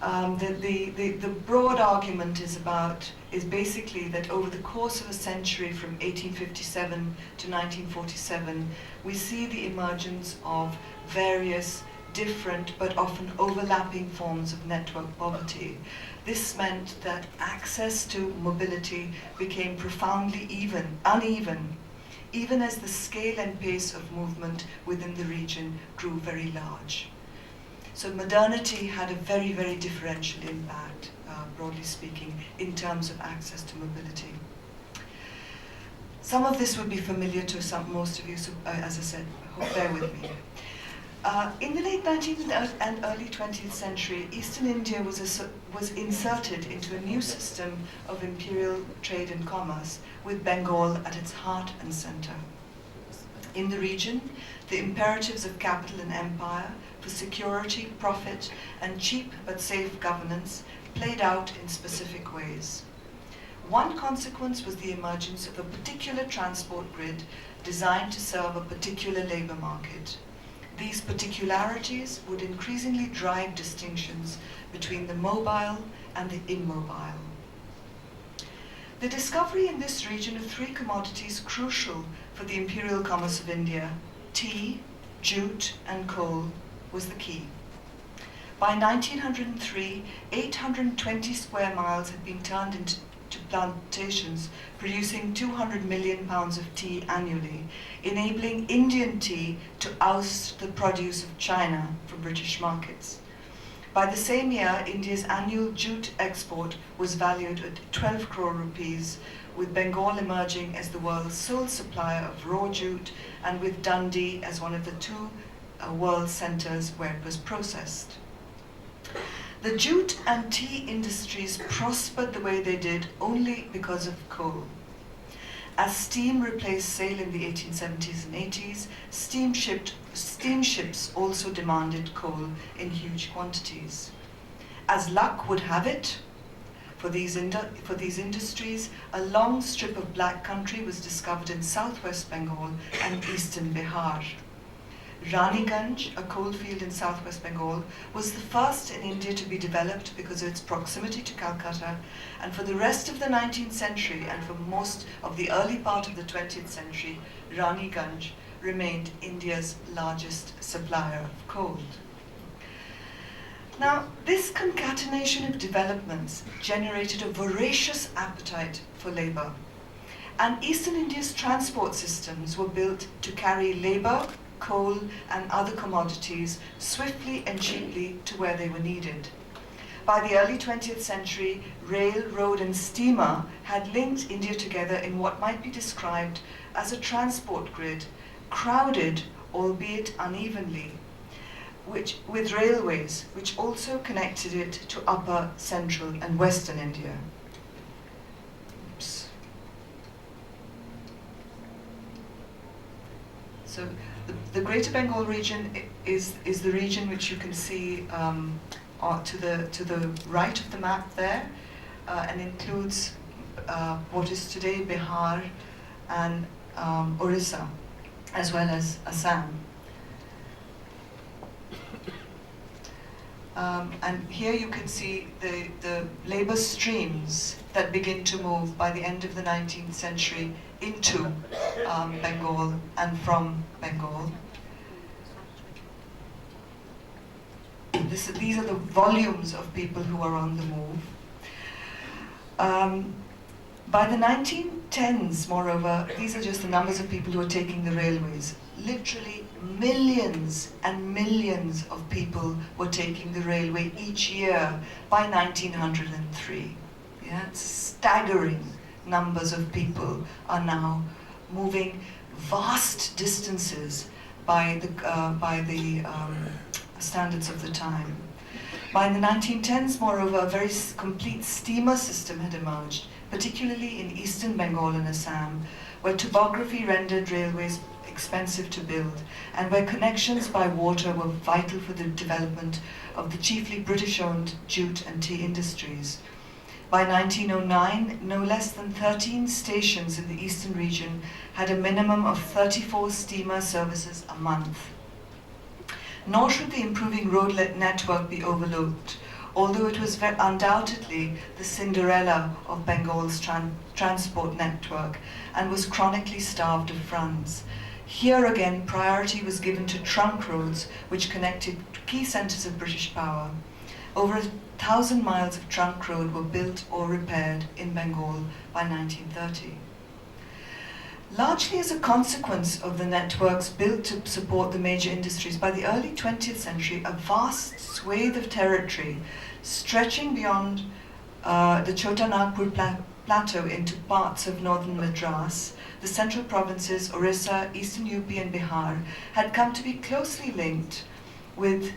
The broad argument is basically that over the course of a century from 1857 to 1947, we see the emergence of various different but often overlapping forms of network poverty. This meant that access to mobility became profoundly uneven, even as the scale and pace of movement within the region grew very large. So modernity had a very, very differential impact, broadly speaking, in terms of access to mobility. Some of this would be familiar to most of you, so as I said, bear with me. In the late 19th and early 20th century, Eastern India was inserted into a new system of imperial trade and commerce, with Bengal at its heart and center. In the region, the imperatives of capital and empire for security, profit, and cheap but safe governance played out in specific ways. One consequence was the emergence of a particular transport grid designed to serve a particular labor market. These particularities would increasingly drive distinctions between the mobile and the immobile. The discovery in this region of three commodities crucial for the imperial commerce of India, tea, jute, and coal, was the key. By 1903, 820 square miles had been turned into plantations producing 200 million pounds of tea annually, enabling Indian tea to oust the produce of China from British markets. By the same year, India's annual jute export was valued at 12 crore rupees, with Bengal emerging as the world's sole supplier of raw jute, and with Dundee as one of the two world centers where it was processed. The jute and tea industries prospered the way they did only because of coal. As steam replaced sail in the 1870s and 80s, steamships also demanded coal in huge quantities. As luck would have it, for these industries, a long strip of black country was discovered in southwest Bengal and eastern Bihar. Raniganj, a coalfield in southwest Bengal, was the first in India to be developed because of its proximity to Calcutta, and for the rest of the 19th century and for most of the early part of the 20th century, Raniganj remained India's largest supplier of coal. Now, this concatenation of developments generated a voracious appetite for labor, and Eastern India's transport systems were built to carry labor, coal, and other commodities swiftly and cheaply to where they were needed. By the early 20th century, rail, road, and steamer had linked India together in what might be described as a transport grid, crowded, albeit unevenly, with railways, which also connected it to upper, central, and western India. Oops. So the Greater Bengal region is the region which you can see to the right of the map there, and includes what is today Bihar and Orissa, as well as Assam. And here you can see the labor streams that begin to move by the end of the 19th century into Bengal and from Bengal. These are the volumes of people who are on the move. By the 1910s, moreover, these are just the numbers of people who are taking the railways. Literally millions and millions of people were taking the railway each year by 1903. Yeah, it's staggering numbers of people are now moving vast distances by the standards of the time. By the 1910s, moreover, a very complete steamer system had emerged, particularly in eastern Bengal and Assam, where topography rendered railways expensive to build, and where connections by water were vital for the development of the chiefly British-owned jute and tea industries. By 1909, no less than 13 stations in the eastern region had a minimum of 34 steamer services a month. Nor should the improving road network be overlooked. although it was undoubtedly the Cinderella of Bengal's transport network and was chronically starved of funds. Here again, priority was given to trunk roads which connected key centres of British power. Over 1,000 miles of trunk road were built or repaired in Bengal by 1930. Largely as a consequence of the networks built to support the major industries, by the early 20th century, a vast swathe of territory stretching beyond the Chota Nagpur plateau into parts of northern Madras, the central provinces, Orissa, eastern UP and Bihar, had come to be closely linked with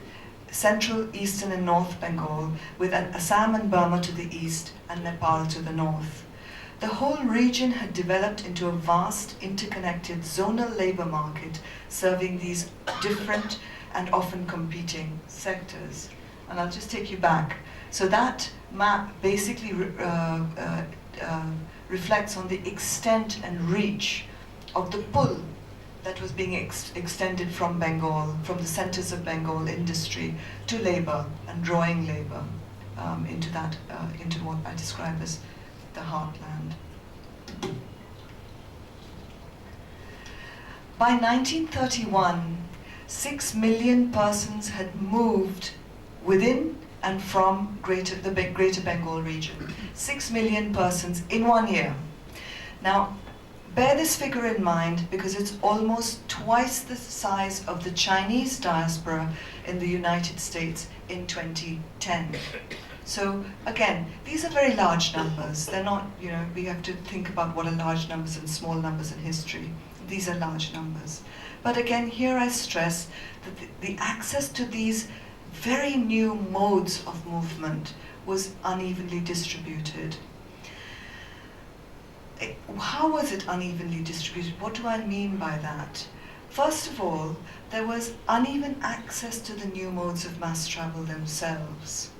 central, eastern and north Bengal, with Assam and Burma to the east and Nepal to the north. The whole region had developed into a vast, interconnected zonal labour market serving these different and often competing sectors. And I'll just take you back. So that map basically reflects on the extent and reach of the pull that was being extended from Bengal, from the centres of Bengal industry to labour and drawing labour into what I describe as the heartland. By 1931, 6 million persons had moved within and from the Greater Bengal region. 6 million persons in 1 year. Now, bear this figure in mind because it's almost twice the size of the Chinese diaspora in the United States in 2010. So again, these are very large numbers. They're not, we have to think about what are large numbers and small numbers in history. These are large numbers. But again, here I stress that the access to these very new modes of movement was unevenly distributed. How was it unevenly distributed? What do I mean by that? First of all, there was uneven access to the new modes of mass travel themselves.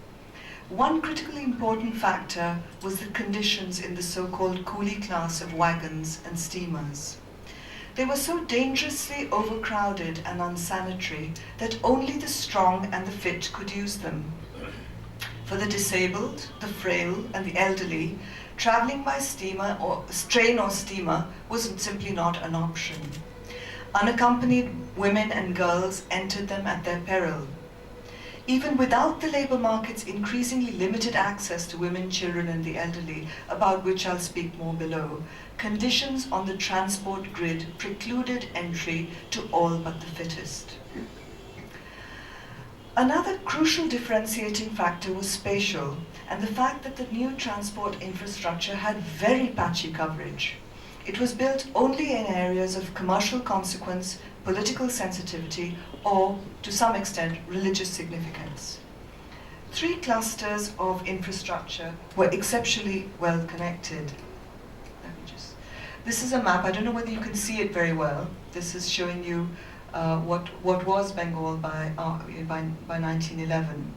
One critically important factor was the conditions in the so-called coolie class of wagons and steamers. They were so dangerously overcrowded and unsanitary that only the strong and the fit could use them. For the disabled, the frail, and the elderly, traveling by steamer or train or steamer was simply not an option. Unaccompanied women and girls entered them at their peril. Even without the labour market's increasingly limited access to women, children and the elderly, about which I'll speak more below, conditions on the transport grid precluded entry to all but the fittest. Another crucial differentiating factor was spatial, and the fact that the new transport infrastructure had very patchy coverage. It was built only in areas of commercial consequence, political sensitivity, or, to some extent, religious significance. 3 clusters of infrastructure were exceptionally well connected. This is a map. I don't know whether you can see it very well. This is showing you what was Bengal by 1911.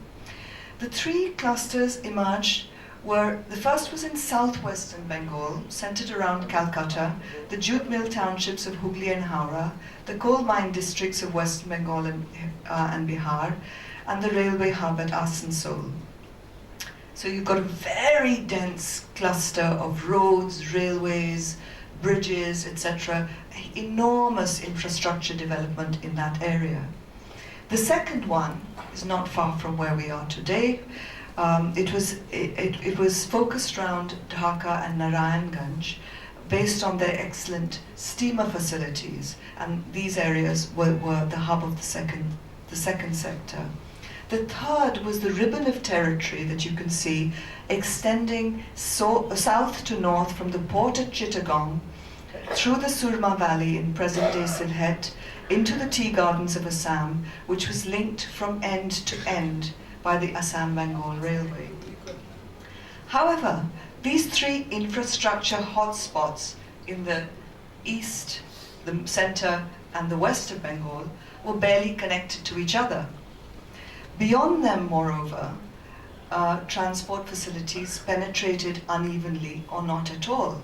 The 3 clusters emerged were, the first was in southwestern Bengal, centered around Calcutta, the jute mill townships of Hooghly and Howrah, the coal mine districts of Western Bengal and Bihar, and the railway hub at Asansol. So you've got a very dense cluster of roads, railways, bridges, etc. Enormous infrastructure development in that area. The second one is not far from where we are today. It was focused around Dhaka and Narayanganj, based on their excellent steamer facilities, and these areas were the hub of the second sector. The third was the ribbon of territory that you can see extending south to north from the port at Chittagong, through the Surma Valley in present-day Sylhet, into the tea gardens of Assam, which was linked from end to end by the Assam-Bengal Railway. However, these 3 infrastructure hotspots in the east, the center, and the west of Bengal were barely connected to each other. Beyond them, moreover, transport facilities penetrated unevenly or not at all.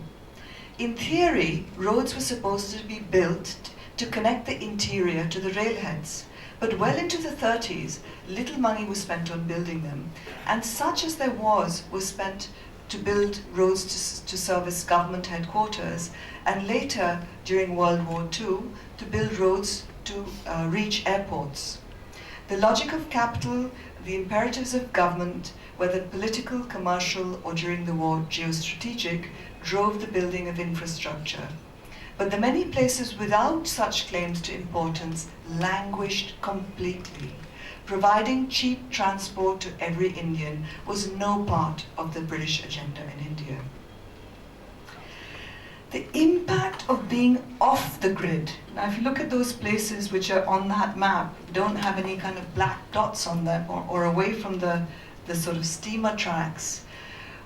In theory, roads were supposed to be built to connect the interior to the railheads, But well into the 30s, little money was spent on building them, and such as there was spent to build roads to service government headquarters, and later, during World War II, to build roads to reach airports. The logic of capital, the imperatives of government, whether political, commercial, or during the war geostrategic, drove the building of infrastructure. But the many places without such claims to importance languished completely. Providing cheap transport to every Indian was no part of the British agenda in India. The impact of being off the grid. Now, if you look at those places which are on that map, don't have any kind of black dots on them or away from the sort of steamer tracks,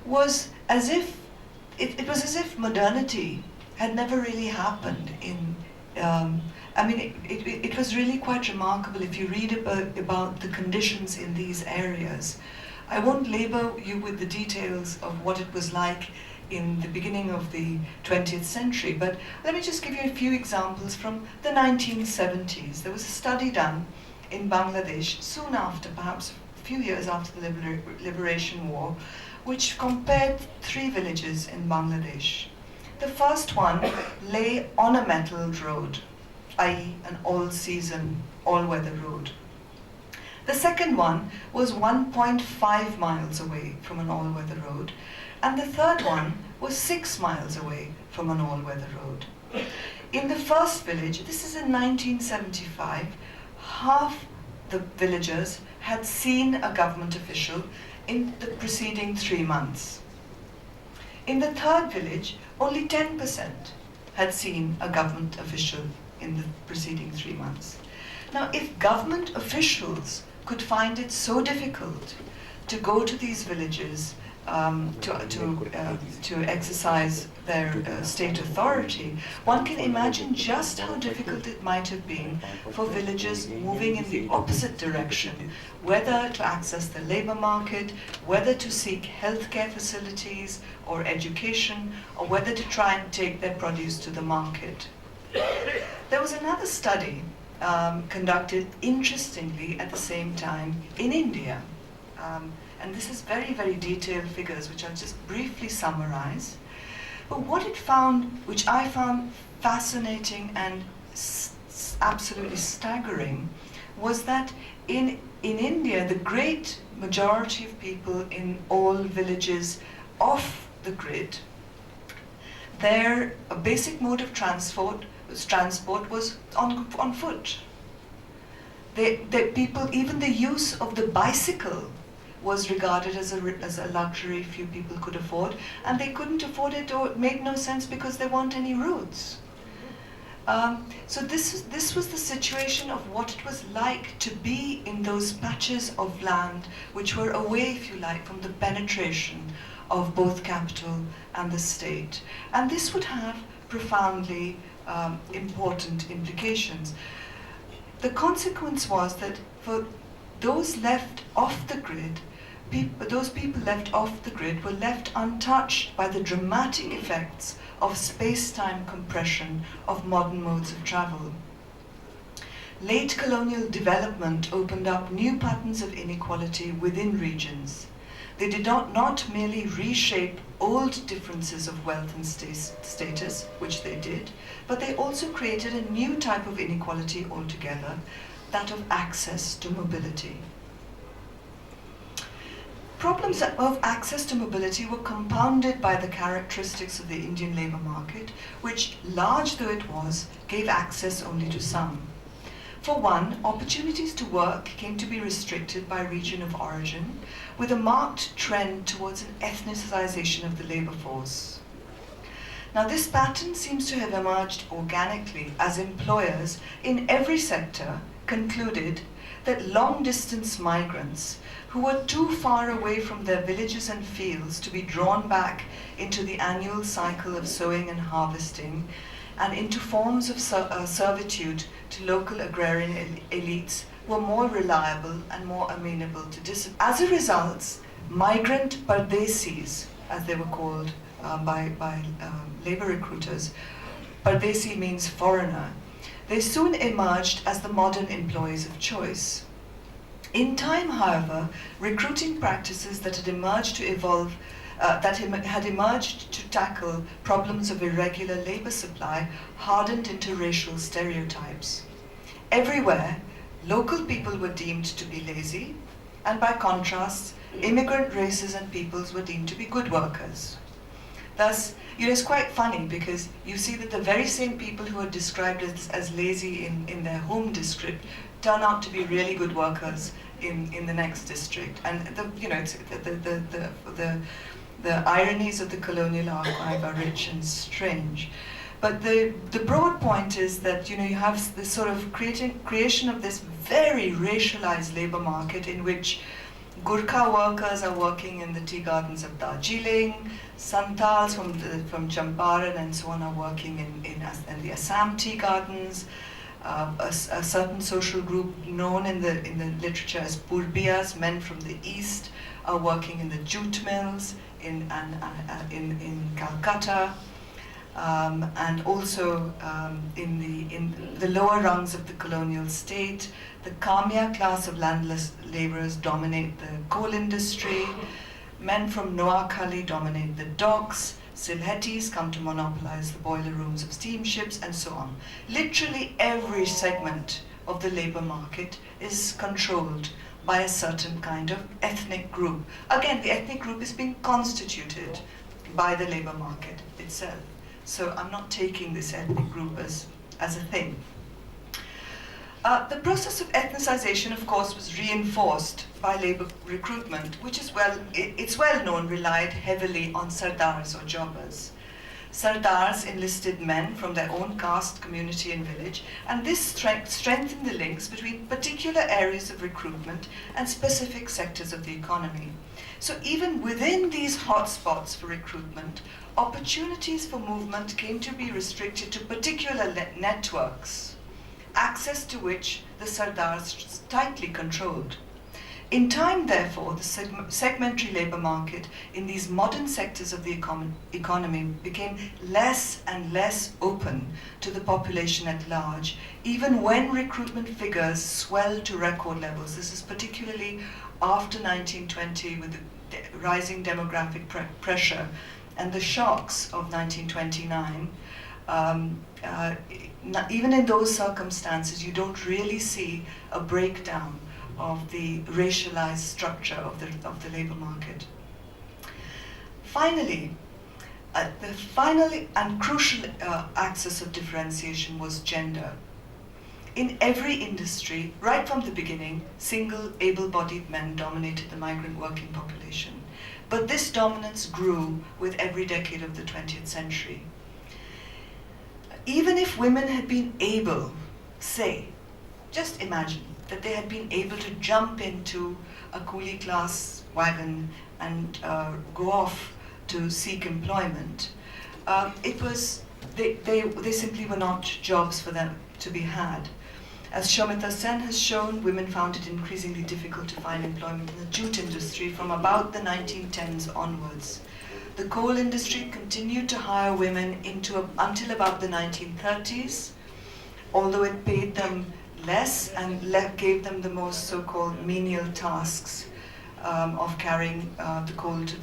was as if, it was as if modernity had never really happened in, it was really quite remarkable if you read about the conditions in these areas. I won't labor you with the details of what it was like in the beginning of the 20th century, but let me just give you a few examples from the 1970s. There was a study done in Bangladesh soon after, perhaps a few years after the Liberation War, which compared 3 villages in Bangladesh. The first one lay on a metalled road, i.e. an all-season, all-weather road. The second one was 1.5 miles away from an all-weather road, and the third one was 6 miles away from an all-weather road. In the first village, this is in 1975, half the villagers had seen a government official in the preceding 3 months. In the third village, only 10% had seen a government official in the preceding 3 months. Now, if government officials could find it so difficult to go to these villages to exercise their state authority, one can imagine just how difficult it might have been for villagers moving in the opposite direction, whether to access the labor market, whether to seek healthcare facilities or education, or whether to try and take their produce to the market. There was another study conducted, interestingly, at the same time in India. And this is very, very detailed figures, which I'll just briefly summarize. But what it found, which I found fascinating and absolutely staggering, was that in India, the great majority of people in all villages off the grid, their basic mode of transport was on foot. People, even the use of the bicycle was regarded as a luxury few people could afford, and they couldn't afford it, or it made no sense because there weren't any roads. So this was the situation of what it was like to be in those patches of land which were away, if you like, from the penetration of both capital and the state. And this would have profoundly important implications. The consequence was that for those left off the grid, those people left off the grid were left untouched by the dramatic effects of space-time compression of modern modes of travel. Late colonial development opened up new patterns of inequality within regions. They did not merely reshape old differences of wealth and status, which they did, but they also created a new type of inequality altogether, that of access to mobility. Problems of access to mobility were compounded by the characteristics of the Indian labour market, which, large though it was, gave access only to some. For one, opportunities to work came to be restricted by region of origin, with a marked trend towards an ethnicization of the labour force. Now, this pattern seems to have emerged organically as employers in every sector concluded that long-distance migrants who were too far away from their villages and fields to be drawn back into the annual cycle of sowing and harvesting and into forms of servitude to local agrarian elites were more reliable and more amenable to discipline. As a result, migrant Pardesis, as they were called by labor recruiters, Pardesi means foreigner, They soon emerged as the modern employees of choice. In time, however, recruiting practices that had emerged to tackle problems of irregular labor supply hardened into racial stereotypes. Everywhere, local people were deemed to be lazy, and by contrast, immigrant races and peoples were deemed to be good workers. Thus, it's quite funny because you see that the very same people who are described as lazy in their home district turn out to be really good workers in the next district. And the ironies of the colonial archive are rich and strange. But the broad point is that you have this sort of creation of this very racialized labor market in which Gurkha workers are working in the tea gardens of Darjeeling, Santals from Champaran and so on are working in the Assam tea gardens. A certain social group known in the literature as Purbiyas, men from the east, are working in the jute mills in Calcutta, and also in the lower rungs of the colonial state. The Kamya class of landless laborers dominate the coal industry. Men from Noakhali dominate the docks. Sylhetis come to monopolize the boiler rooms of steamships, and so on. Literally every segment of the labor market is controlled by a certain kind of ethnic group. Again, the ethnic group is being constituted by the labor market itself. So I'm not taking this ethnic group as a thing. The process of ethnicization, of course, was reinforced by labor recruitment, which is it's well known, relied heavily on sardars or jobbers. Sardars enlisted men from their own caste, community, and village, and this strengthened the links between particular areas of recruitment and specific sectors of the economy. So even within these hotspots for recruitment, opportunities for movement came to be restricted to particular networks, access to which the sardars tightly controlled. In time, therefore, the segmentary labor market in these modern sectors of the economy became less and less open to the population at large, even when recruitment figures swelled to record levels. This is particularly after 1920 with the rising demographic pressure and the shocks of 1929. Even in those circumstances, you don't really see a breakdown of the racialized structure of the labor market. Finally, the final and crucial axis of differentiation was gender. In every industry, right from the beginning, single, able-bodied men dominated the migrant working population. But this dominance grew with every decade of the 20th century. Even if women had been able, say, just imagine that they had been able to jump into a coolie class wagon and go off to seek employment, they simply were not jobs for them to be had. As Shomita Sen has shown, women found it increasingly difficult to find employment in the jute industry from about the 1910s onwards. The coal industry continued to hire women until about the 1930s, although it paid them less and gave them the most so-called menial tasks of carrying the coal to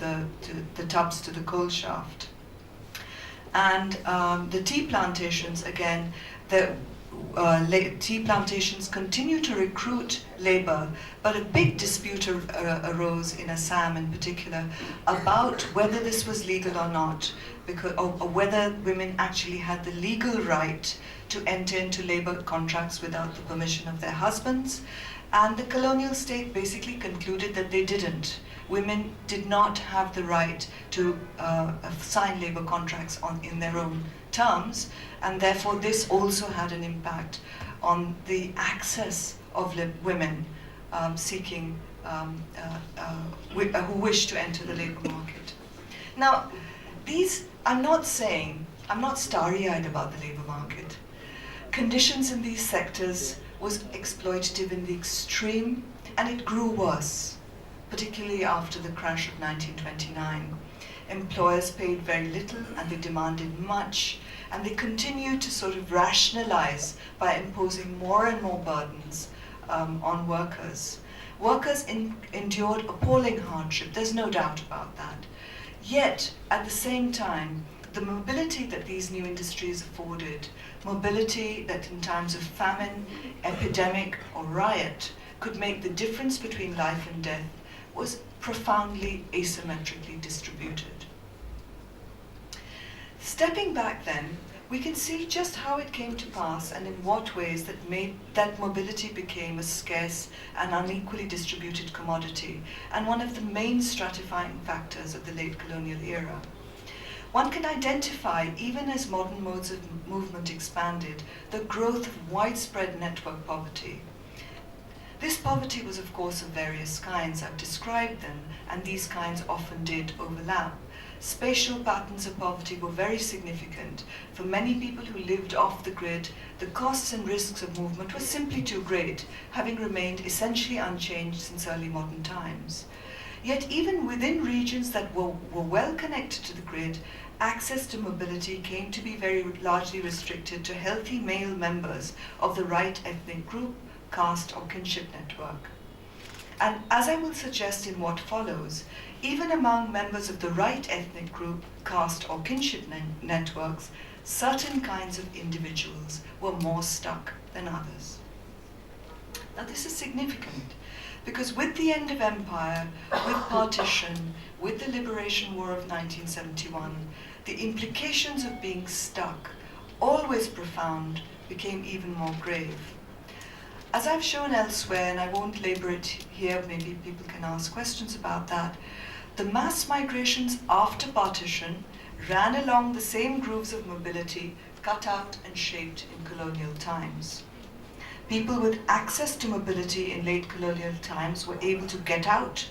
the tubs to the coal shaft. And the tea plantations, again, tea plantations continue to recruit labor, but a big dispute arose in Assam in particular about whether this was legal or not, or whether women actually had the legal right to enter into labor contracts without the permission of their husbands. And the colonial state basically concluded that they didn't. Women did not have the right to sign labor contracts in their own terms, and therefore this also had an impact on the access of women seeking, who wish to enter the labor market. Now, I'm not starry-eyed about the labor market. Conditions in these sectors was exploitative in the extreme, and it grew worse, particularly after the crash of 1929. Employers paid very little and they demanded much, and they continue to sort of rationalize by imposing more and more burdens on workers. Workers endured appalling hardship, there's no doubt about that. Yet, at the same time, the mobility that these new industries afforded, mobility that in times of famine, epidemic, or riot could make the difference between life and death, was profoundly asymmetrically distributed. Stepping back then, we can see just how it came to pass and in what ways that mobility became a scarce and unequally distributed commodity, and one of the main stratifying factors of the late colonial era. One can identify, even as modern modes of movement expanded, the growth of widespread network poverty. This poverty was, of course, of various kinds. I've described them, and these kinds often did overlap. Spatial patterns of poverty were very significant. For many people who lived off the grid, the costs and risks of movement were simply too great, having remained essentially unchanged since early modern times. Yet even within regions that were well connected to the grid, access to mobility came to be very largely restricted to healthy male members of the right ethnic group, caste, or kinship network. And as I will suggest in what follows, even among members of the right ethnic group, caste, or kinship networks, certain kinds of individuals were more stuck than others. Now this is significant, because with the end of empire, with partition, with the Liberation War of 1971, the implications of being stuck, always profound, became even more grave. As I've shown elsewhere, and I won't labor it here, maybe people can ask questions about that, the mass migrations after partition ran along the same grooves of mobility cut out and shaped in colonial times. People with access to mobility in late colonial times were able to get out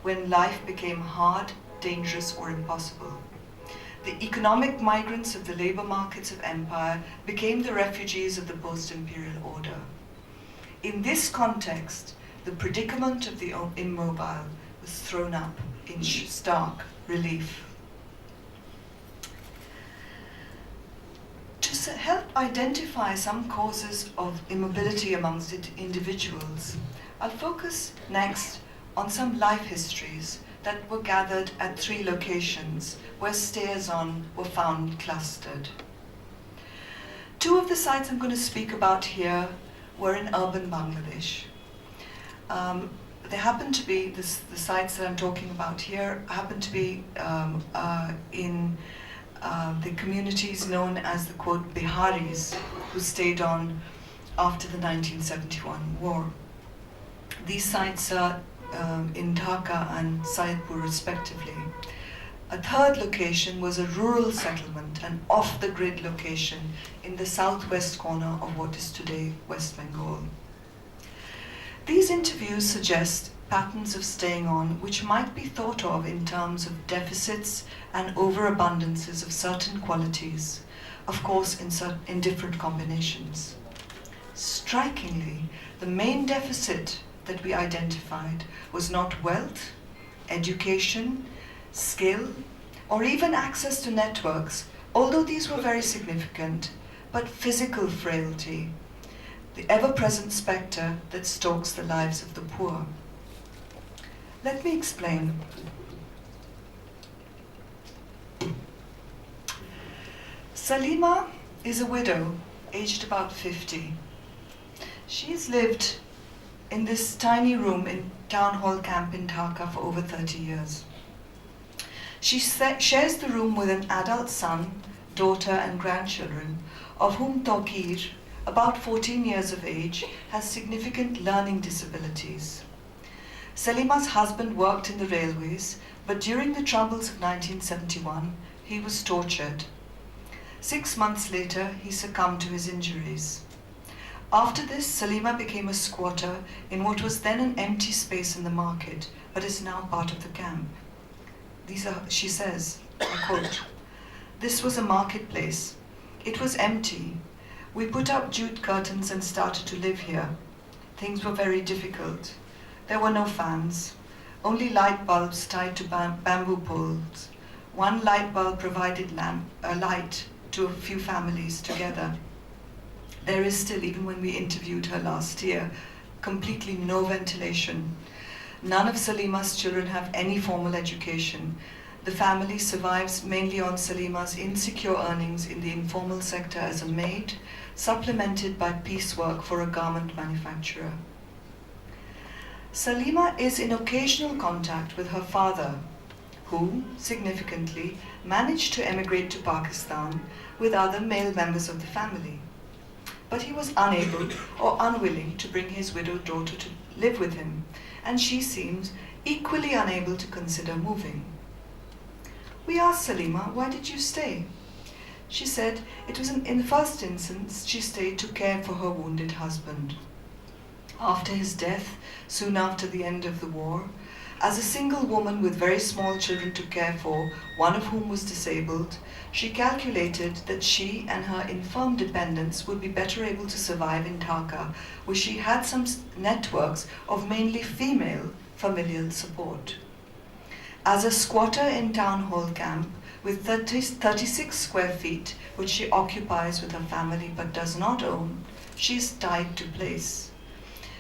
when life became hard, dangerous, or impossible. The economic migrants of the labor markets of empire became the refugees of the post-imperial order. In this context, the predicament of the immobile was thrown up in stark relief. To help identify some causes of immobility amongst individuals, I'll focus next on some life histories that were gathered at 3 locations where stayers-on were found clustered. 2 of the sites I'm going to speak about here were in urban Bangladesh. They happen to be, the sites that I'm talking about here, happen to be in the communities known as the, quote, Biharis, who stayed on after the 1971 war. These sites are in Dhaka and Saidpur respectively. A 3rd location was a rural settlement, an off-the-grid location in the southwest corner of what is today West Bengal. These interviews suggest patterns of staying on which might be thought of in terms of deficits and overabundances of certain qualities, of course in different combinations. Strikingly, the main deficit that we identified was not wealth, education, skill, or even access to networks, although these were very significant, but physical frailty, the ever-present spectre that stalks the lives of the poor. Let me explain. Salima is a widow, aged about 50. She's lived in this tiny room in Town Hall Camp in Dhaka for over 30 years. She shares the room with an adult son, daughter, and grandchildren, of whom Tawqir, about 14 years of age, has significant learning disabilities. Salima's husband worked in the railways, but during the troubles of 1971, he was tortured. 6 months later, he succumbed to his injuries. After this, Salima became a squatter in what was then an empty space in the market, but is now part of the camp. She says, I quote, "This was a marketplace. It was empty. We put up jute curtains and started to live here. Things were very difficult. There were no fans, only light bulbs tied to bamboo poles. One light bulb provided light to to a few families together. There is still, even when we interviewed her last year, completely no ventilation. None of Salima's children have any formal education. The family survives mainly on Salima's insecure earnings in the informal sector as a maid, supplemented by piecework for a garment manufacturer. Salima is in occasional contact with her father, who, significantly, managed to emigrate to Pakistan with other male members of the family. But he was unable or unwilling to bring his widowed daughter to live with him, and she seems equally unable to consider moving. We asked Salima, "Why did you stay?" She said it was in the first instance she stayed to care for her wounded husband. After his death, soon after the end of the war, as a single woman with very small children to care for, one of whom was disabled, she calculated that she and her infirm dependents would be better able to survive in Dhaka, where she had some networks of mainly female familial support. As a squatter in town hall camp, with 36 square feet, which she occupies with her family but does not own, she is tied to place.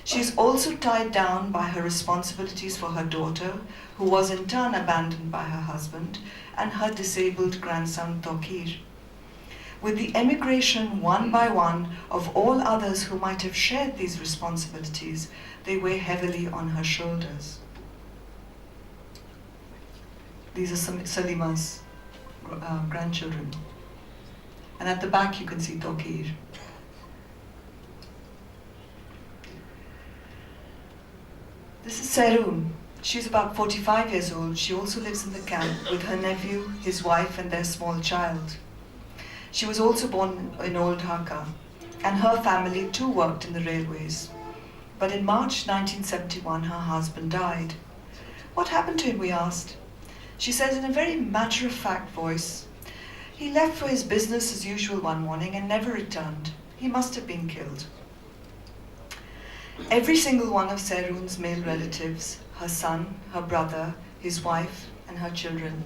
She is also tied down by her responsibilities for her daughter, who was in turn abandoned by her husband, and her disabled grandson Tokir. With the emigration one by one of all others who might have shared these responsibilities, they weigh heavily on her shoulders. These are Salima's grandchildren. And at the back you can see Tokir. This is Serun. She's about 45 years old. She also lives in the camp with her nephew, his wife, and their small child. She was also born in Old Dhaka, and her family too worked in the railways. But in March 1971, her husband died. What happened to him, we asked. She said in a very matter-of-fact voice, "He left for his business as usual one morning and never returned. He must have been killed." Every single one of Serun's male relatives, her son, her brother, his wife, and her children,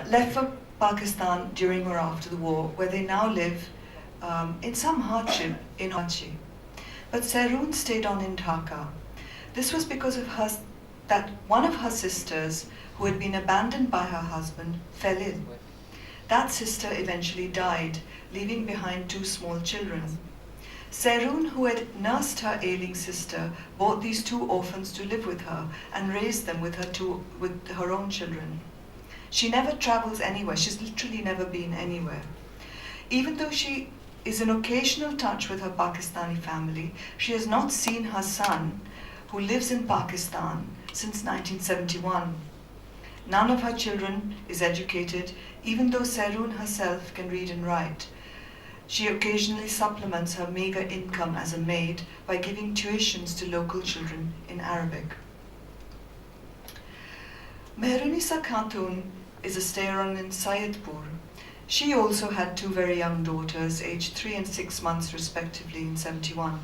left for Pakistan during or after the war, where they now live in some hardship in Karachi. But Serun stayed on in Dhaka. This was because of that one of her sisters, who had been abandoned by her husband, fell ill. That sister eventually died, leaving behind 2 small children. Serun, who had nursed her ailing sister, brought these 2 orphans to live with her and raised them with her own children. She never travels anywhere. She's literally never been anywhere. Even though she is in occasional touch with her Pakistani family, she has not seen her son, who lives in Pakistan since 1971. None of her children is educated, even though Serun herself can read and write. She occasionally supplements her meager income as a maid by giving tuitions to local children in Arabic. Mehrunisa Khatun is a stayer-on in Syedpur. She also had 2 very young daughters, aged 3 and 6 months respectively, in 71.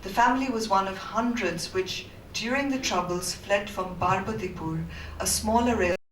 The family was one of hundreds which, during the Troubles, fled from Parbatipur, a smaller area